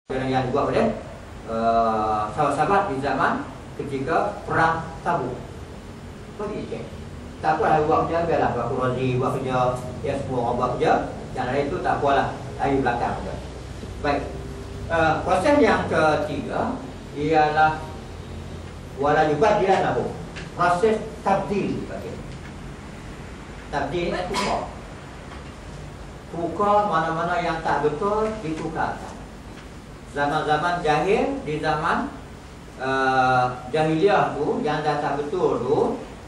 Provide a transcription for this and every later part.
yang dibuat oleh sahabat-sahabat di zaman ketika perang Tabuk. Bagi cek. Tak apalah buat kerja, biarlah buat Razi, buat kerja, ya semua orang buat kerja. Yang lain itu tak apalah, ayu belakang saja. Baik. Proses yang ketiga ialah wala yubadilan lahu. Proses tabdil bagi. Tabdil itu tukar. Tukar mana-mana yang tak betul ditukarkan. Zaman-zaman jahil, di zaman jahiliah tu yang dah tak betul tu,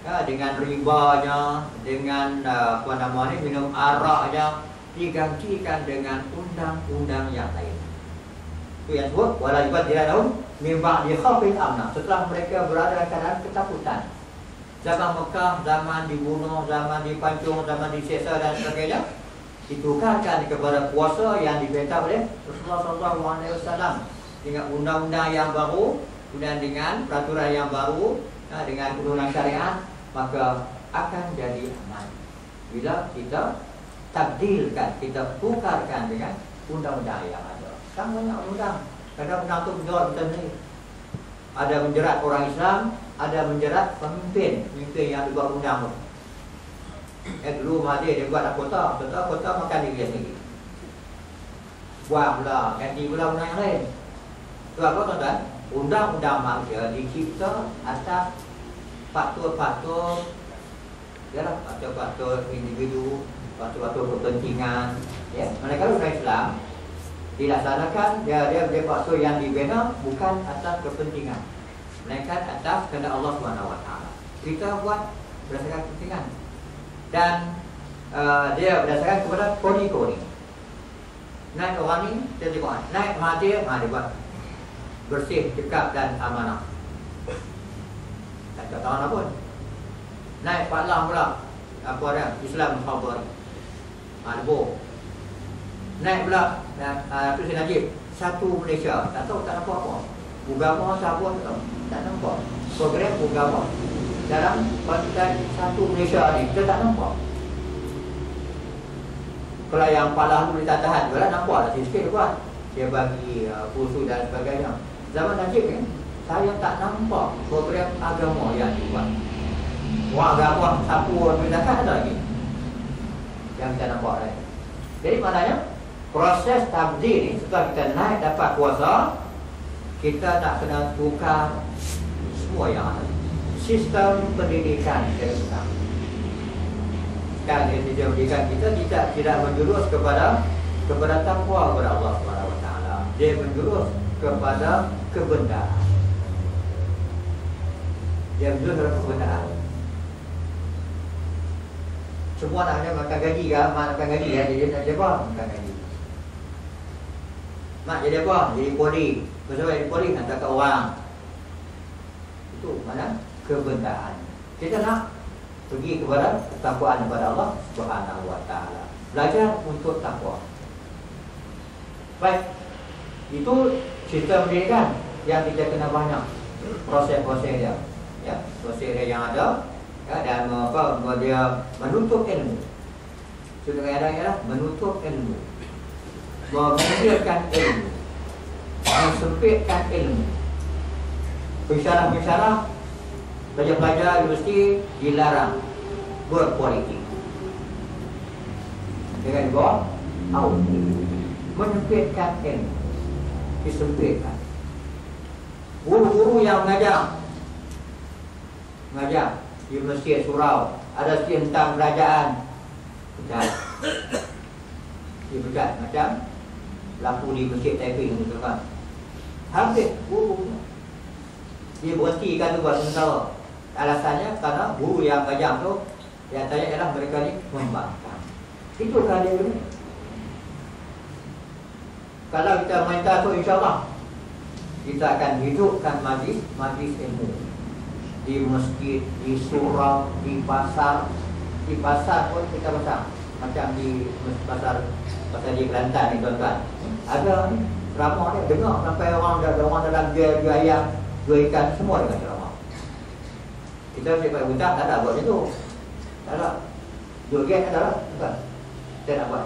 ya, dengan ribanya, dengan apa namanya minum araknya, digantikan dengan undang-undang yang lain. Itu yang sebut wala yubadilahum min ba'di khaufin amna. Setelah mereka berada dalam keadaan ketakutan. Zaman Mekah, zaman dibunuh, zaman dipancung, zaman diseksa dan sebagainya, ditukarkan kepada puasa yang diperintah oleh Rasulullah SAW dengan undang-undang yang baru, kemudian dengan peraturan yang baru, dengan undang-undang syariat, maka akan jadi aman. Bila kita tabdilkan, kita tukarkan dengan undang-undang yang ada. Kan banyak undang. Kadang undang itu menjerat kita ni. Ada menjerat orang Islam, ada menjerat pemimpin yang dibuat undang tu. Dulu Mahathir dia buat kota makan dia sendiri. Buang pula, ganti pula undang yang lain. Itu apa tuan-tuan? Undang-undang manusia dicipta atas faktor-faktor, ialah faktor-faktor individu, faktor-faktor kepentingan. Ya, manakala orang Islam dilaksanakan, dia faktor yang dibina bukan atas kepentingan, melainkan atas kehendak Allah SWT. Kita buat berdasarkan kepentingan. Dan dia berdasarkan kepada koni-koni. Naik orang ni, dia tengok. Naik Mahathir, dia buat bersih, cekap dan amanah. Tak tahu apa pun. Naik Pak Lam pula, apa dia? Islam Khabari. Debo. Naik pula Presiden Najib, satu Malaysia. Tak tahu, tak nampak apa. Agama siapa tak nampak. Program agama dalam konteks satu Malaysia ni kita tak nampak. Kalau yang Palah dulu tak tahan juga nampak lah sikit buat. Dia bagi kursus dan sebagainya. Zaman Najib ni saya tak nampak program agama yang dibuat. Orang agama satu orang tak ada lagi yang kita nampak lagi. Jadi maknanya proses tabdil ni setelah kita naik dapat kuasa, kita tak kena tukar semua yang ada. Sistem pendidikan kita tukar. Sekarang sistem pendidikan kita tidak menjurus kepada takwa kepada Allah SWT. Dia menjurus kepada kebenaran. Dia menjurus kepada kebenaran. Semua naknya makan gaji kan? Mak makan gaji kan? Jadi nak jadi apa? Makan gaji. Mak jadi apa? Jadi poli. Sebab jadi poli nak cakap orang. Itu mana? Kebenaran. Kita nak pergi kepada ketakwaan kepada Allah Subhanahu Wa Taala. Belajar untuk takwa. Baik. Itu sistem pendidikan yang kita kena banyak proses-proses dia. Ya, proses dia yang ada, ya, dan dia menuntut ilmu. Sudah ada menuntut ilmu. Menghadirkan ilmu. Mensempitkan ilmu. Pensyarah-pensyarah pelajar-pelajar universiti dilarang berpolitik. Dengan buat menyempitkan ilmu, disempitkan. Guru-guru yang mengajar di Masjid Surau, ada tentang kerajaan, pecat. Dia pecat macam lampu di Masjid Taiping itu kan. Habis guru dia berhentikan tu buat sementara. Alasannya kerana guru yang mengajar tu yang tanya ialah mereka ni membangkang. Itu kan dia ni. Kalau kita minta tu insya-Allah kita akan hidupkan majlis ilmu di masjid, di surau, di pasar. Di pasar pun kita pasang macam di pasar di Kelantan ni tuan-tuan. Ada ni ramah dia dengar sampai orang dalam jual ayam, jual ikan semua dengan ceramah. Kita mesti pakai budak tak ada buat macam tu. Tak ada. Jual gate tak ada. Bukan. Kita nak buat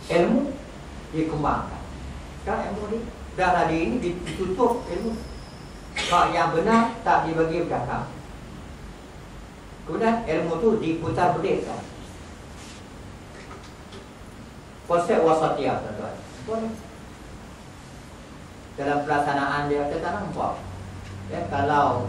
ilmu dikembangkan. Sekarang ilmu ni dah tadi ini ditutup ilmu. Hak yang benar tak dibagi bercakap. Kemudian ilmu tu diputar belikkan. Konsep wasatiyah tuan-tuan. Dalam pelaksanaan dia kita tak nampak. Ya, kalau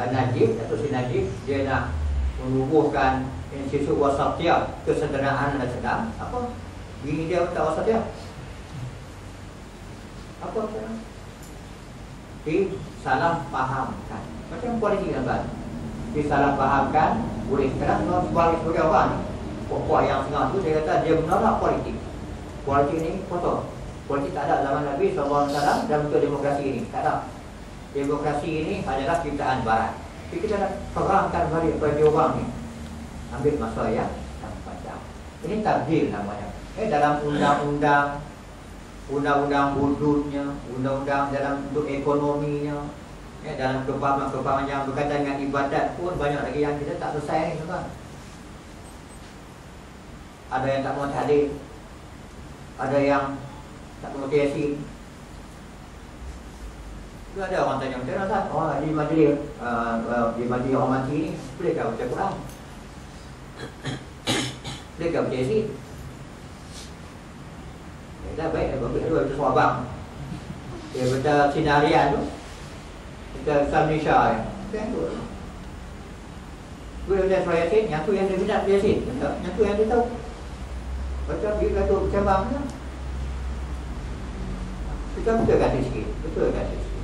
Najib atau si Najib dia nak menubuhkan institut wasatiyah kesederhanaan dan sedang, apa? Bini dia minta wasatiyah. Apa sekarang? Disalah fahamkan. Macam politik kan? Disalah fahamkan boleh. Sekarang sebagai orang pokok yang tengah tu dia kata dia menolak politik. Politik ni kotor. Politik tak ada zaman Nabi SAW dalam bentuk demokrasi ini. Tak ada. Demokrasi ini adalah ciptaan barat. Jadi kita nak terangkan balik bagi orang ni. Ambil masa yang panjang. Ini tabdil namanya. Dalam undang-undang hududnya, undang-undang dalam bentuk ekonominya, dalam kepahaman yang berkaitan dengan ibadat pun banyak lagi yang kita tak selesai ni, tuan. Ada yang tak mau tahlil, ada yang tak mau yasin. Itu ada orang tanya macam mana, oh di majlis orang mati ni bolehkah baca Quran? Bolehkah baca yasin? Dah baik, baik dua baca suabang. Dia baca sinarian tu, baca Malaysia ya. Kan tu. Boleh baca surah Yasin, yang tu yang dia minat Yasin, yang tu yang dia tahu. Baca dia kata bercambang kan. Kita betulkan sikit, betulkan sikit.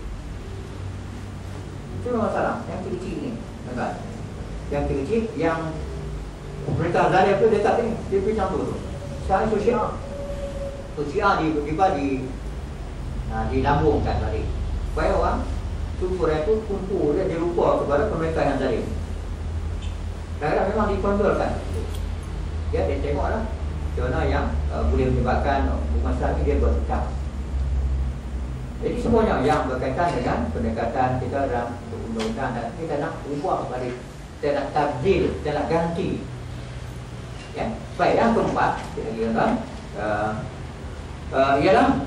Itu masalah yang kecil ni, tuan. Yang kecil yang mereka zalim tu dia tak ni, dia pergi macam tu. Sekarang sosial. Sosial dilambungkan tadi. Supaya orang syukur itu kumpul dia lupa kepada mereka yang zalim. Kadang-kadang memang dikontrolkan. Ya, dia tengoklah contoh yang boleh menyebabkan masalah ini dia bertukar. Jadi semuanya yang berkaitan dengan pendekatan kita dalam undang-undang dan kita nak ubah balik, kita nak tabdil, kita nak ganti. Ya, baik yang keempat kita kira ialah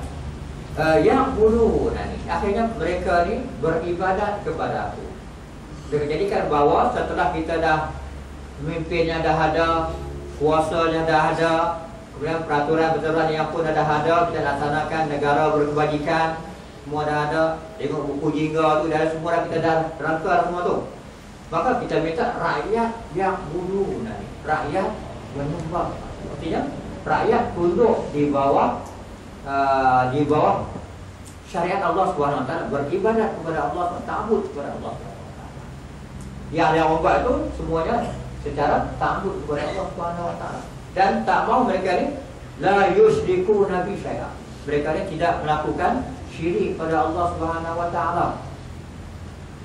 yang bulu ni. Akhirnya mereka ni beribadat kepada aku. Dia jadikan bahawa setelah kita dah pemimpinnya dah ada, kuasanya dah ada, kemudian peraturan-peraturan yang pun dah ada, kita laksanakan, negara berkebajikan, semua dah ada. Tengok buku jingga tu dah semua dah kita dah rangka semua tu. Maka kita minta rakyat yang bulu ni, rakyat menyembah. Artinya rakyat tunduk di bawah syariat Allah Subhanahu Wa Taala, beribadat kepada Allah, ta'bud kepada Allah. Yang buat itu semuanya secara ta'bud kepada Allah Subhanahu Wa Taala, dan tak mau mereka ni la yusyriku nabi syai'a. Mereka ni tidak melakukan syirik pada Allah Subhanahu Wa Taala.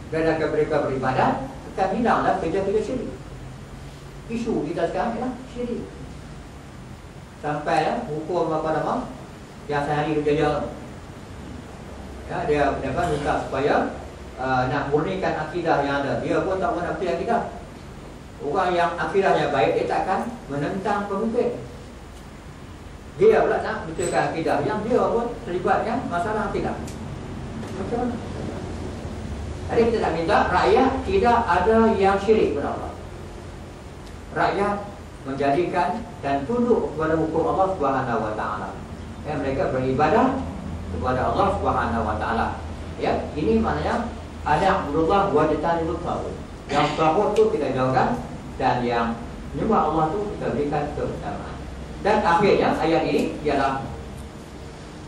Bila mereka beribadat, akan hilanglah kerja-kerja syirik. Isu kita sekarang ialah syirik. Sampai hukum apa nama yang sehari kerja ya, dia minta supaya nak murnikan akidah yang ada. Dia pun tak mahu nak akidah. Orang yang akidahnya baik, dia takkan menentang pemimpin. Dia pula nak betulkan akidah yang dia pun terlibatkan masalah akidah. Macam mana? Jadi kita nak minta rakyat tidak ada yang syirik kepada Allah. Rakyat menjadikan dan tunduk kepada hukum Allah Subhanahu Wa Taala. Ya, mereka beribadah kepada Allah Subhanahu Wa Taala. Ya, ini maknanya ada Abdullah wa tatanibut taghut. Yang taghut tu kita jauhkan, dan yang menyembah Allah tu kita berikan keutamaan. Dan akhirnya ayat ini ialah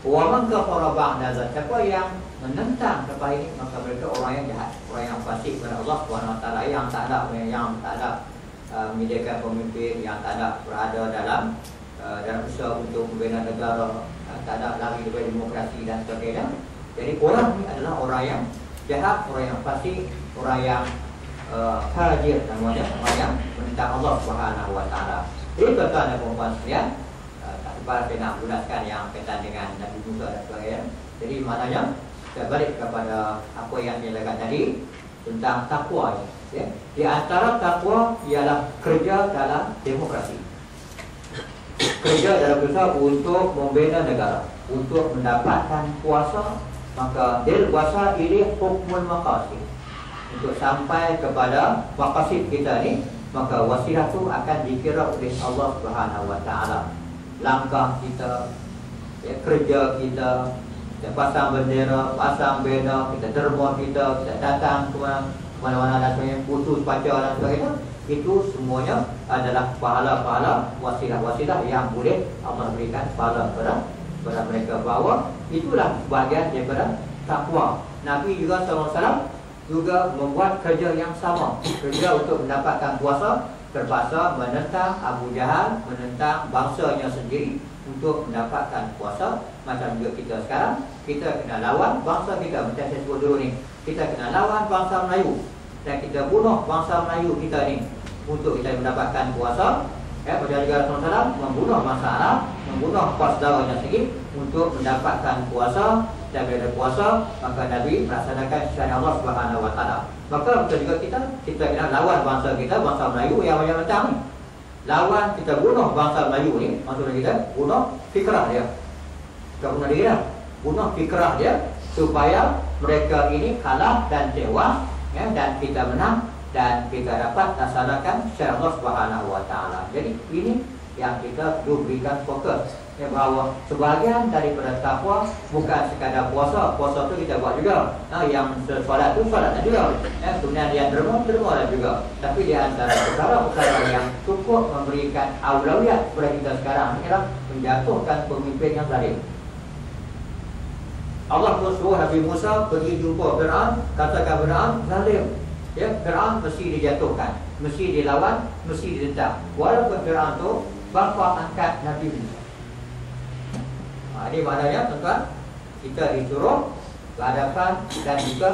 wa man kafara ba'da dzalika, siapa yang menentang kepada ini maka mereka orang yang jahat, orang yang fasik kepada Allah Subhanahu Wa Taala, yang tak ada menyediakan pemimpin, yang tak ada berada dalam usaha untuk membina negara, tak ada lari daripada demokrasi dan sebagainya. Jadi orang ini adalah orang yang jahat, orang yang fasik, orang yang fajir namanya, orang yang menentang Allah Subhanahu Wa Taala. Jadi tuan-tuan dan puan-puan sekalian, tak sempat saya nak gunakan yang kaitan dengan Nabi Musa dan sebagainya. Jadi maknanya kita balik kepada apa yang saya katakan tadi tentang takwa. Ya. Di antara takwa ialah kerja dalam demokrasi, kerja dalam usaha untuk membina negara. untuk mendapatkan kuasa, maka lil wasa ini hukmul maqasid. Untuk sampai kepada maqasid kita ni, maka wasilah tu akan dikira oleh Allah Subhanahu Wa Taala. Langkah kita, ya, kerja kita pasang bendera, pasang banner, kita derma kita datang ke mana-mana dan sebagainya, putus pacar dan sebagainya, itu semuanya adalah pahala-pahala wasilah-wasilah yang boleh Allah berikan pahala kepada mereka, bahawa itulah bahagian daripada takwa. Nabi juga SAW juga membuat kerja yang sama, kerja untuk mendapatkan kuasa, terpaksa menentang Abu Jahal, menentang bangsanya sendiri untuk mendapatkan kuasa. Macam juga kita sekarang, kita kena lawan bangsa kita. Macam saya sebut dulu ni, kita kena lawan bangsa Melayu dan kita bunuh bangsa Melayu kita ni untuk kita mendapatkan kuasa. Macam juga Rasulullah SAW membunuh bangsa Arab, membunuh saudaranya sendiri untuk mendapatkan kuasa. Dan bila ada kuasa, maka Nabi melaksanakan syariat Allah Subhanahu Wa Taala. Maka betul juga kita kena lawan bangsa kita, bangsa Melayu yang macam-macam ni. Lawan, kita bunuh bangsa Melayu ni, maksudnya kita bunuh fikrah dia. Kita bunuh diri dah, bunuh fikrah dia, supaya mereka ini kalah dan tewas, ya, dan kita menang, dan kita dapat laksanakan syariat Allah Subhanahu Wa Taala. Jadi ini yang kita perlu berikan fokus, ya, bahawa sebahagian daripada takwa bukan sekadar puasa. Puasa tu kita buat juga, yang solat tu solat juga, kemudian yang derma juga. Tapi di antara perkara-perkara yang cukup memberikan aulawiyat kepada kita sekarang ialah menjatuhkan pemimpin yang zalim. Allah suruh Nabi Musa pergi jumpa Fir'aun, katakan Fir'aun zalim, ya, Fir'aun mesti dijatuhkan, mesti dilawan, mesti ditentang. Walaupun Fir'aun tu bapa angkat Nabi Musa. Ini maknanya, tuan-tuan, kita disuruh berhadapan dan juga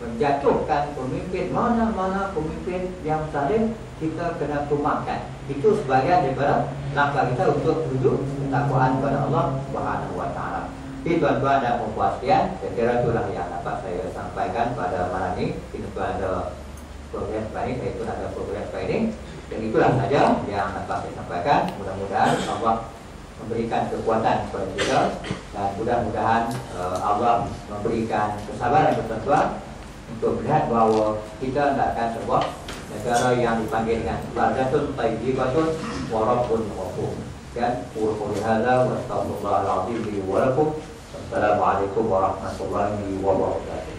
menjatuhkan pemimpin. Mana-mana pemimpin yang zalim, kita kena tumbangkan. Itu sebahagian daripada langkah kita untuk menuju ketakwaan kepada Allah Subhanahu Wa Taala. Jadi tuan-tuan dan puan-puan sekalian, saya kira itulah yang dapat saya sampaikan pada malam ini. Kita ada progres baik, iaitu ada progres baik, dan itulah saja yang dapat saya sampaikan. Mudah-mudahan Allah memberikan kekuatan kepada kita, dan mudah-mudahan Allah memberikan kesabaran kepada untuk melihat bahawa kita hendakkan sebuah negara yang dipanggil dengan baldatun thayyibatun wa rabbun ghafur. Dan qul hadza wa astaghfirullahal azim li wa lakum. Assalamualaikum warahmatullahi wabarakatuh.